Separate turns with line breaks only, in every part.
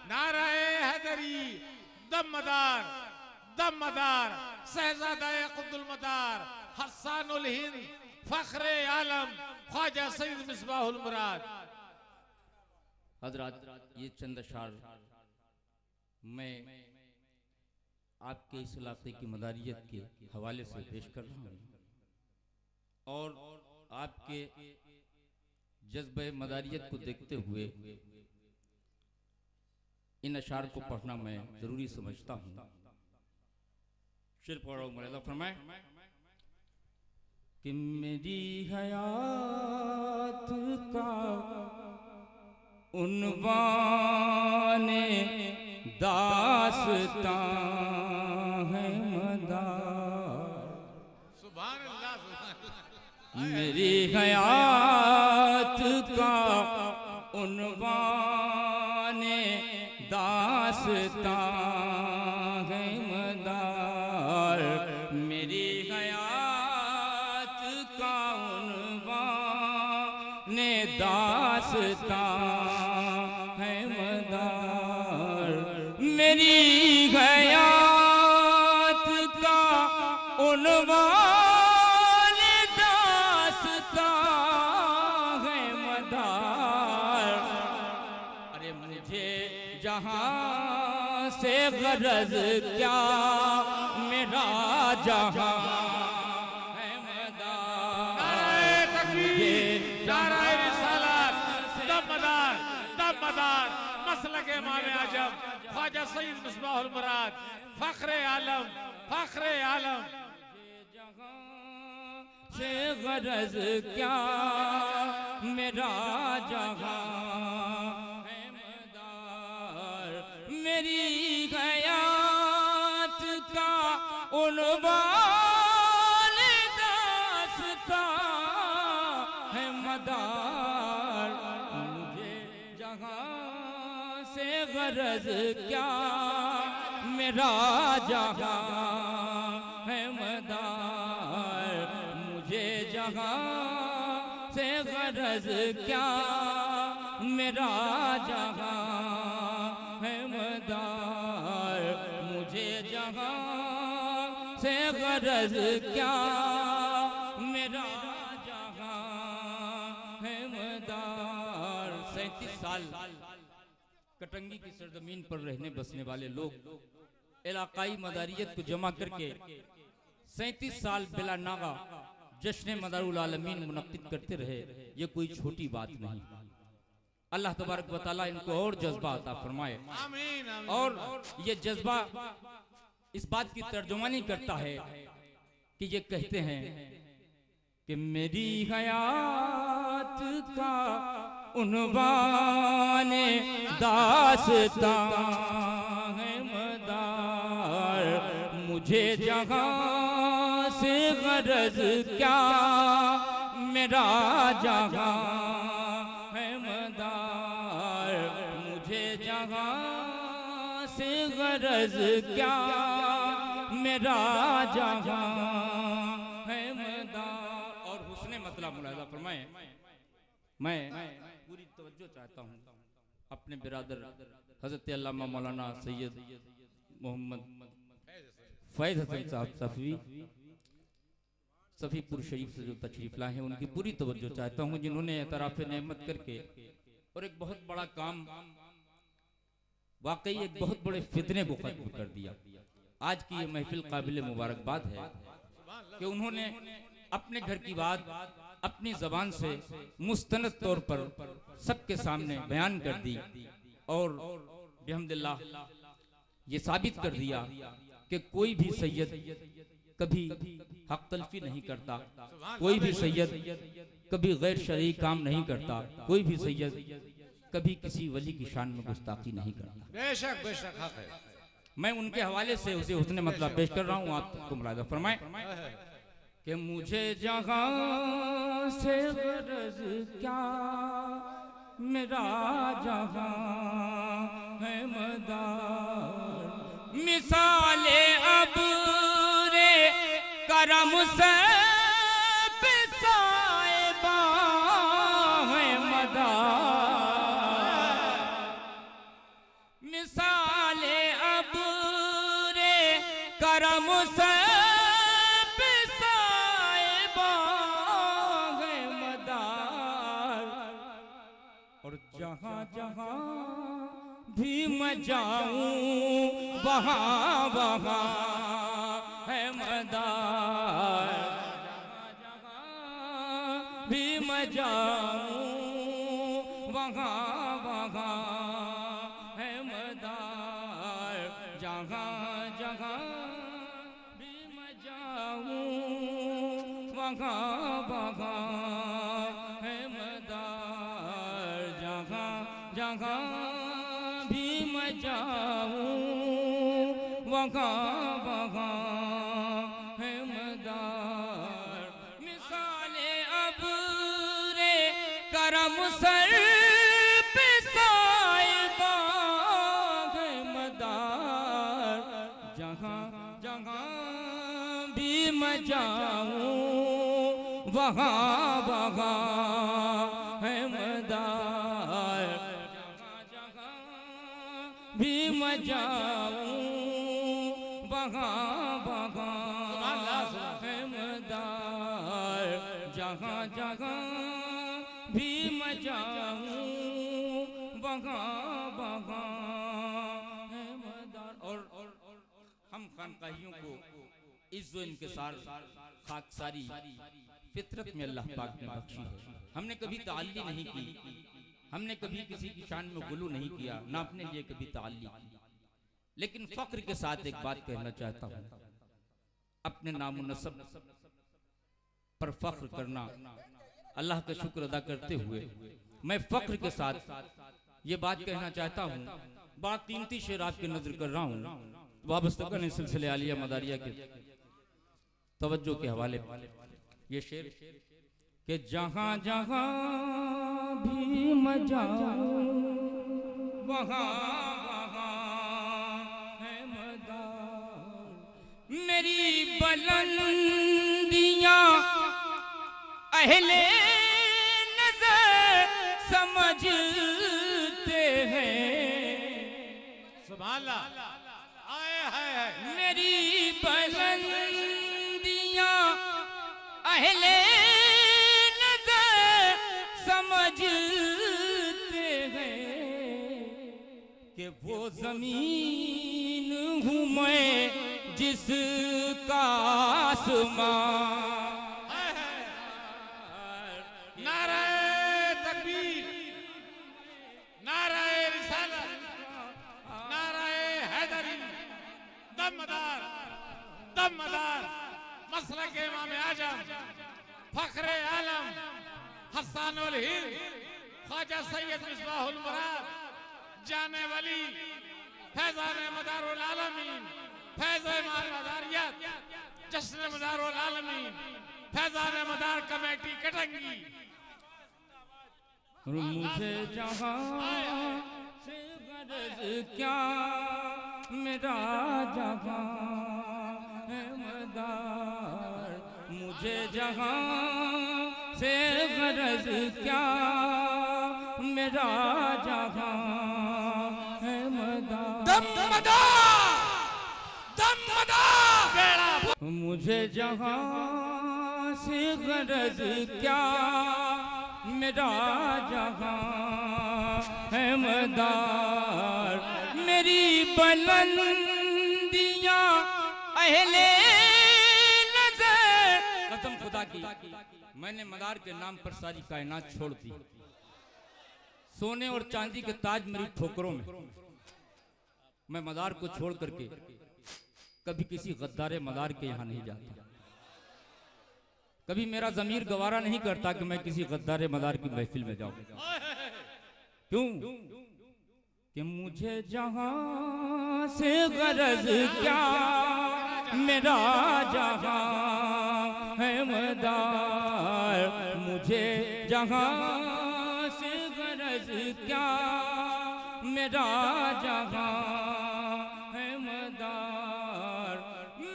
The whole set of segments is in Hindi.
नाराए हैदरी दमदार दमदार शहजादा कुतुल मदार हस्सानुल हिंद फख्रे आलम ख्वाजा सईद मिसबाहुल मुराद।
हजरात, ये चंद अशार मैं आपके इस इलाके की मदारियत के हवाले से पेश कर रहा हूँ और आपके जज्बे मदारियत को देखते हुए इन अशार को पढ़ना मैं जरूरी समझता हूँ। शेर पढ़ रहा हूँ, मुलाज़ा फरमाए कि मेरी हयात का उन्वान दास्तां है मदार।
सुभान अल्लाह सुभान अल्लाह।
मेरी हयात का उन्वान दास्तां है मदार। मेरी हयात का उन्वान दास्तां है मदार। मेरी हयात का उन्वान दास्तां है मदार। अरे मुझे जहां से गरज क्या, मेरा जहां है मदार।
नाराए तकबीर नाराए रिसालत दमदार दमदार मसलके इमाम आजम ख्वाजा सईद मिसबाहुल मुराद फख्रे आलम फख्रे आलम।
से गरज क्या, मेरा जहां है मदार। मेरी हयात का उन्वान दास्तां है मदार। मुझे जहां से गरज क्या, मेरा जहां है मदार। मुझे जहां से गरज क्या, मेरा जहां है मदार। मुझे जहां से गरज क्या, मेरा जहां है मदार। 37 साल कटंगी की सरजमीन पर रहने बसने वाले लोग इलाकाई मदारियत को जमा करके 37 साल बिला नागा जश्न मदारुल आलमीन मुनक्किद करते रहे। ये कोई छोटी बात नहीं। अल्लाह तबारक व तआला इनको और जज्बा अता फरमाए।
आमीन आमीन।
और ये जज्बा इस बात की तर्जुमानी करता है कि ये कहते हैं कि मेरी हयात का उन्वान दास्तां है मदार। मुझे जहां से गरज क्या, मेरा जहां है मदार। मुझे जहां से गरज क्या, मेरा जहां है मदार। और हुस्ने मतलब मुलाज़ा फरमाए, मैं पूरी तवज्जो चाहता हूँ अपने बिरादर हजरत अल्लामा मौलाना सैयद मोहम्मद फैज हसन साहब सफ़ीपुर शरीफ से जो तशरीफ लाए हैं, उनकी पूरी तवज्जो चाहता हूँ, जिन्होंने एतराफ़ नेमत करके और एक बहुत बड़ा काम, वाकई एक बहुत बड़े फितने को खत्म कर दिया। आज की ये महफिल काबिल मुबारकबाद है कि उन्होंने अपने घर की बात अपनी जबान से मुस्तनद तौर पर सबके सामने बयान कर दी और बिहम्दिल्लाह ये साबित कर दिया कि कोई भी सैयद कभी हक तलफी नहीं करता, कोई भी सैयद कभी गैर शरई काम नहीं करता, कोई भी सैयद कभी किसी वली की शान में गुस्ताखी नहीं करता।
बेशक बेशक हक है।
मैं उनके हवाले से उसे हुस्ने मतलब पेश कर रहा हूँ, आपको मुलाज़ा फरमाएं कि मुझे जहां से गरज क्या, मेरा जहां है मदार। मिसाले अब रे करम से साहिबा है मदार। मिसाले अब रे करम से और जहाँ जहाँ भी मैं जाऊं वहाँ वहाँ है मदार। जहाँ भी मैं जाऊं वहाँ वहाँ है मदार। जहाँ जहाँ भी मैं जाऊं वहाँ वहाँ है मदार। जहाँ जहाँ भी मैं जाऊं वहाँ वहाँ है मदार। मिसाले अब रे करम सर पे साहिबा है मदार। जहाँ जहाँ भी मैं जाऊं वहाँ वहाँ है मदार। जहाँ जहाँ भी मैं जाऊं वहाँ वहाँ है मदार। जहाँ जहाँ भी मैं जाऊं वहाँ वहाँ है मदार। और हम खानकाहियों को इज्जो इनकिसार खाकसारी फितरत में अल्लाह पाक ने बख्शी है। हमने कभी ताल्ली नहीं की, हमने कभी किसी की शान में गुलू नहीं किया, ना अपने लिए कभी ताल्ली की। लेकिन फख्र के साथ एक बात कहना चाहता हूँ, अपने नाम नसब पर फख्र करना, अल्लाह का शुक्र अदा करते हुए मैं फख्र के साथ ये बात कहना चाहता हूँ। बड़ा कीमती शेर आपके नजर कर रहा हूँ, वाबस्तगन सिलसिले आलिया मदारिया के तवज्जो के हवाले ये शेर कि जहाँ जहाँ भी मैं जाऊं वहाँ वहाँ है मदार। मेरी बुलंदियाँ अहले नजर समझते हैं।
सुभान अल्लाह। आए हाय
मेरी बुलंदियाँ अहले नजर समझते हैं कि वो जमीन हूँ मैं जिसका आसमां।
नाराए तकबीर, नाराए रिसालत, नाराए हैदरी, दमदार दमदार मसलक इमाम आजम फख्रे आलम हस्सानुल हिंद ख्वाजा सैयद मिसबाहुल मुराद जाने वली फैजान मदारुल आलमीन फैज़ इमाम मदारियत जश्न मदारुल आलमीन फैजान मदार कमेटी कटंगी।
मुझे जहाँ से गरज क्या मेरा जहाँ है मदार। मुझे जहाँ से गरज क्या मेरा जहाँ है मदार। मुझे जहाँ से गरज क्या मेरा जहाँ है मदार। मेरी बुलंदियाँ अहले नजर कसम खुदा की मैंने मदार के नाम पर सारी कायनात छोड़ दी। सोने और चांदी के ताज मेरी ठोकरों में, मैं मदार को छोड़ करके कभी किसी गद्दारे मदार के यहाँ नहीं जाता। कभी मेरा ज़मीर गवारा नहीं करता कि मैं किसी गद्दारे मदार की महफिल में जाऊं। क्यों कि मुझे जहां से गरज क्या मेरा जहां है मदार। मुझे जहां से गरज क्या मेरा जहां है मदार।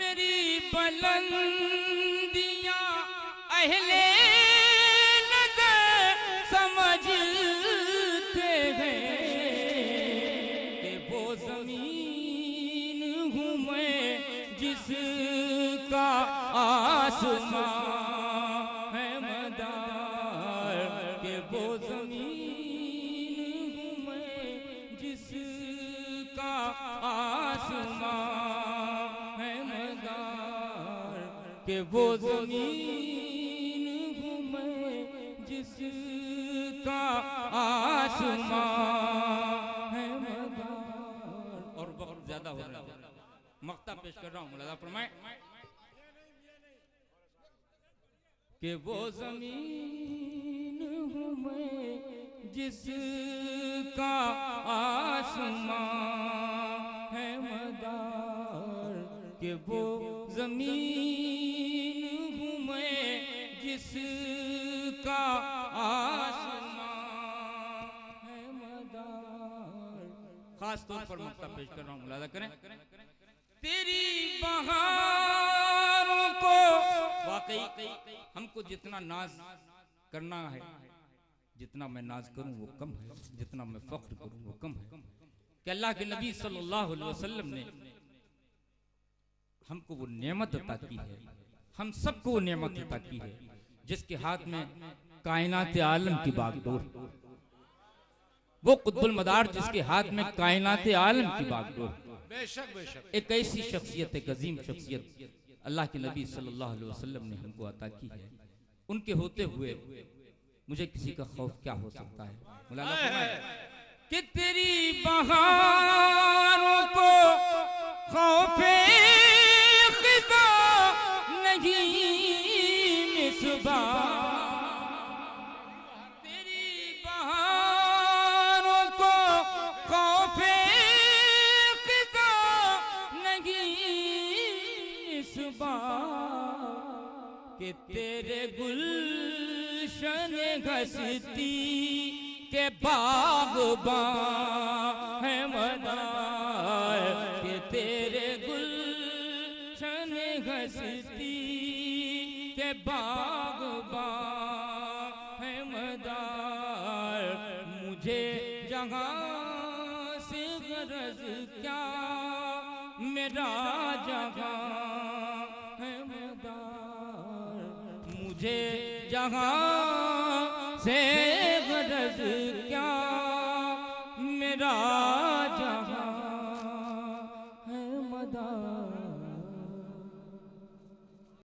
मेरी बुलंदियां अहले नजर समझते हैं कि वो जमीन हूँ मैं जिसका आसमां है मदार, के वो जमीन हूँ मैं जिसका आसमां है मदार, के वो जमीन हूँ मैं जिसका आसमां है मदार। और वक्त ज्यादा हो रहा है, मक्ता पेश कर रहा हूँ, मुलाजा फरमाए कि वो जमीन हूँ मैं जिसका आसमां है मदार, कि वो जमीन हूँ मैं जिसका आसमां है मदार। खास तौर पर मक्ता पेश कर रहा हूँ, मुलाजा करें। तेरी बहारों को वाकई हमको जितना नाज करना है, जितना मैं नाज करूं वो कम है, जितना मैं फख्र करूं वो कम है। कि अल्लाह के नबी सल्लल्लाहु अलैहि वसल्लम ने हमको वो नेमत अता की है, हम सबको वो नेमत अता की है जिसके हाथ में कायनात आलम की बागडोर, वो कुतुबुल मदार जिसके हाथ में कायनात आलम की बागडोर।
बेशक बेशक
एक ऐसी शख्सियत, एक अजीम शख्सियत अल्लाह के नबी सल्लल्लाहु अलैहि वसल्लम ने हमको अता की है। उनके होते हुए मुझे किसी का खौफ क्या हो सकता है। मौलाना फरमाए कि तेरी बहारों को खौफे खिदा नहीं मिसबाह, तेरी बहारों को खौफे खिदा नहीं मिसबाह, कि तेरे गुलशन घसती के बाग़बान है मदार, कि तेरे गुलशन घसती के बाग़बान है मदार। मुझे जहाँ से गरज क्या, मेरा जहाँ है मदार, मुझे जहाँ से गरज क्या,